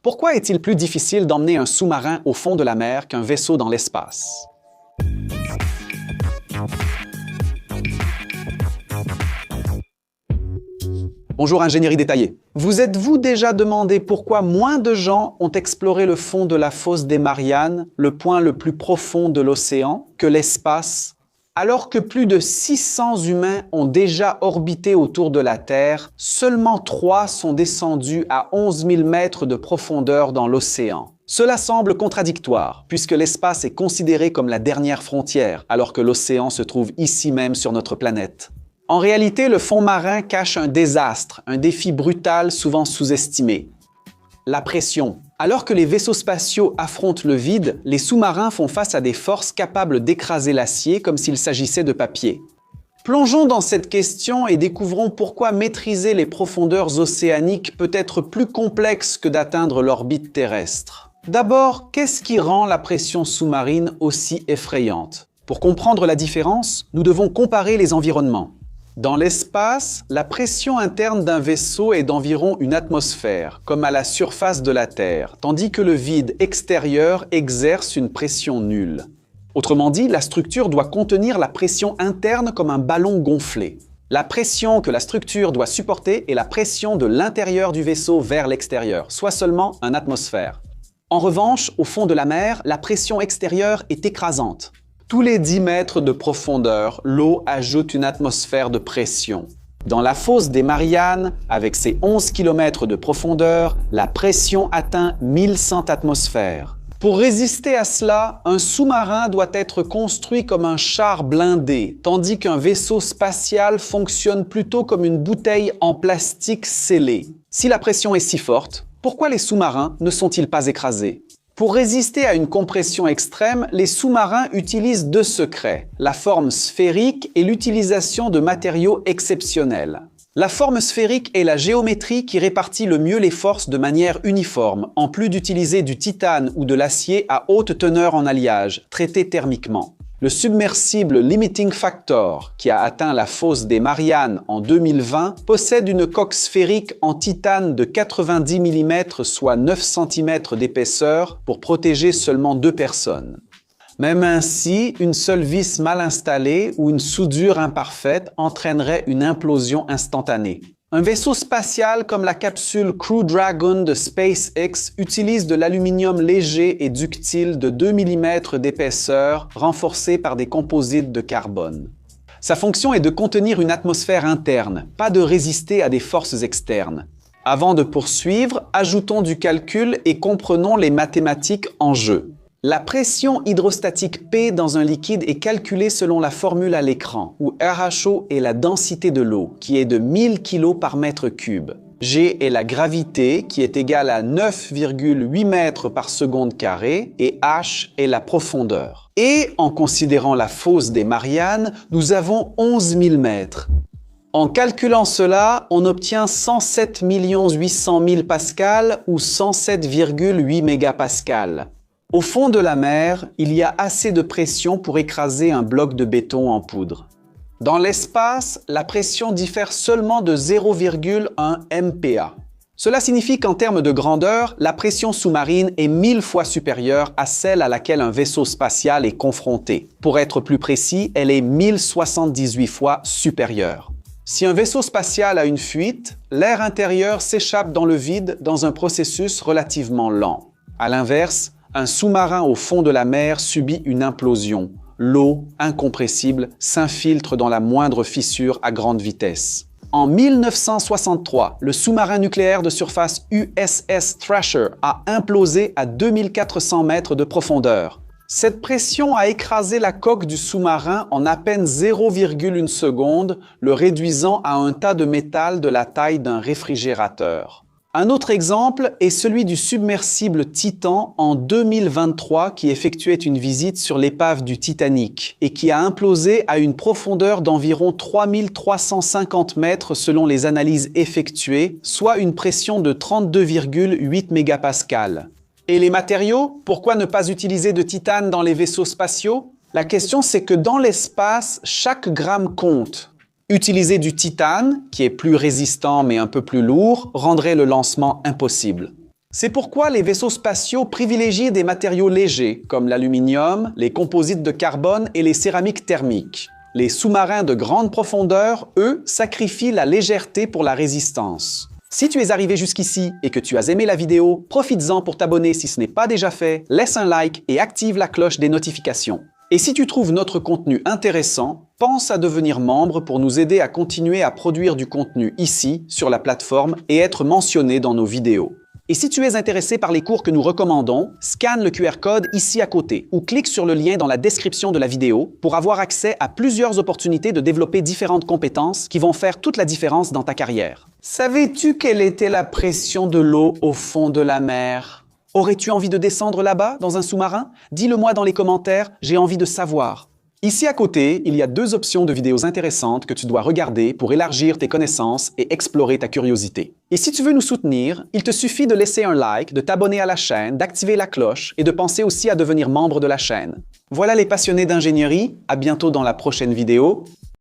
Pourquoi est-il plus difficile d'emmener un sous-marin au fond de la mer qu'un vaisseau dans l'espace? Bonjour Ingénierie détaillée. Vous êtes-vous déjà demandé pourquoi moins de gens ont exploré le fond de la fosse des Mariannes, le point le plus profond de l'océan, que l'espace? Alors que plus de 600 humains ont déjà orbité autour de la Terre, seulement 3 sont descendus à 11 000 mètres de profondeur dans l'océan. Cela semble contradictoire, puisque l'espace est considéré comme la dernière frontière, alors que l'océan se trouve ici même sur notre planète. En réalité, le fond marin cache un désastre, un défi brutal souvent sous-estimé. La pression. Alors que les vaisseaux spatiaux affrontent le vide, les sous-marins font face à des forces capables d'écraser l'acier comme s'il s'agissait de papier. Plongeons dans cette question et découvrons pourquoi maîtriser les profondeurs océaniques peut être plus complexe que d'atteindre l'orbite terrestre. D'abord, qu'est-ce qui rend la pression sous-marine aussi effrayante? Pour comprendre la différence, nous devons comparer les environnements. Dans l'espace, la pression interne d'un vaisseau est d'environ une atmosphère, comme à la surface de la Terre, tandis que le vide extérieur exerce une pression nulle. Autrement dit, la structure doit contenir la pression interne comme un ballon gonflé. La pression que la structure doit supporter est la pression de l'intérieur du vaisseau vers l'extérieur, soit seulement une atmosphère. En revanche, au fond de la mer, la pression extérieure est écrasante. Tous les 10 mètres de profondeur, l'eau ajoute une atmosphère de pression. Dans la fosse des Mariannes, avec ses 11 km de profondeur, la pression atteint 1100 atmosphères. Pour résister à cela, un sous-marin doit être construit comme un char blindé, tandis qu'un vaisseau spatial fonctionne plutôt comme une bouteille en plastique scellée. Si la pression est si forte, pourquoi les sous-marins ne sont-ils pas écrasés? Pour résister à une compression extrême, les sous-marins utilisent 2 secrets, la forme sphérique et l'utilisation de matériaux exceptionnels. La forme sphérique est la géométrie qui répartit le mieux les forces de manière uniforme, en plus d'utiliser du titane ou de l'acier à haute teneur en alliage, traité thermiquement. Le submersible Limiting Factor, qui a atteint la fosse des Mariannes en 2020, possède une coque sphérique en titane de 90 mm, soit 9 cm d'épaisseur, pour protéger seulement 2 personnes. Même ainsi, une seule vis mal installée ou une soudure imparfaite entraînerait une implosion instantanée. Un vaisseau spatial comme la capsule Crew Dragon de SpaceX utilise de l'aluminium léger et ductile de 2 mm d'épaisseur renforcé par des composites de carbone. Sa fonction est de contenir une atmosphère interne, pas de résister à des forces externes. Avant de poursuivre, ajoutons du calcul et comprenons les mathématiques en jeu. La pression hydrostatique P dans un liquide est calculée selon la formule à l'écran, où RHO est la densité de l'eau, qui est de 1000 kg par mètre cube. G est la gravité, qui est égale à 9,8 mètres par seconde carrée, et H est la profondeur. Et, en considérant la fosse des Mariannes, nous avons 11 000 mètres. En calculant cela, on obtient 107 800 000 pascal ou 107,8 mégapascal. Au fond de la mer, il y a assez de pression pour écraser un bloc de béton en poudre. Dans l'espace, la pression diffère seulement de 0,1 MPa. Cela signifie qu'en termes de grandeur, la pression sous-marine est 1000 fois supérieure à celle à laquelle un vaisseau spatial est confronté. Pour être plus précis, elle est 1078 fois supérieure. Si un vaisseau spatial a une fuite, l'air intérieur s'échappe dans le vide dans un processus relativement lent. À l'inverse, un sous-marin au fond de la mer subit une implosion. L'eau, incompressible, s'infiltre dans la moindre fissure à grande vitesse. En 1963, le sous-marin nucléaire de surface USS Thrasher a implosé à 2400 mètres de profondeur. Cette pression a écrasé la coque du sous-marin en à peine 0,1 seconde, le réduisant à un tas de métal de la taille d'un réfrigérateur. Un autre exemple est celui du submersible Titan en 2023 qui effectuait une visite sur l'épave du Titanic et qui a implosé à une profondeur d'environ 3350 mètres selon les analyses effectuées, soit une pression de 32,8 mégapascal. Et les matériaux? Pourquoi ne pas utiliser de titane dans les vaisseaux spatiaux? La question c'est que dans l'espace, chaque gramme compte. Utiliser du titane, qui est plus résistant mais un peu plus lourd, rendrait le lancement impossible. C'est pourquoi les vaisseaux spatiaux privilégient des matériaux légers, comme l'aluminium, les composites de carbone et les céramiques thermiques. Les sous-marins de grande profondeur, eux, sacrifient la légèreté pour la résistance. Si tu es arrivé jusqu'ici et que tu as aimé la vidéo, profites-en pour t'abonner si ce n'est pas déjà fait, laisse un like et active la cloche des notifications. Et si tu trouves notre contenu intéressant, pense à devenir membre pour nous aider à continuer à produire du contenu ici, sur la plateforme, et être mentionné dans nos vidéos. Et si tu es intéressé par les cours que nous recommandons, scanne le QR code ici à côté ou clique sur le lien dans la description de la vidéo pour avoir accès à plusieurs opportunités de développer différentes compétences qui vont faire toute la différence dans ta carrière. Savais-tu quelle était la pression de l'eau au fond de la mer? Aurais-tu envie de descendre là-bas, dans un sous-marin? Dis-le-moi dans les commentaires, j'ai envie de savoir. Ici à côté, il y a 2 options de vidéos intéressantes que tu dois regarder pour élargir tes connaissances et explorer ta curiosité. Et si tu veux nous soutenir, il te suffit de laisser un like, de t'abonner à la chaîne, d'activer la cloche et de penser aussi à devenir membre de la chaîne. Voilà les passionnés d'ingénierie, à bientôt dans la prochaine vidéo.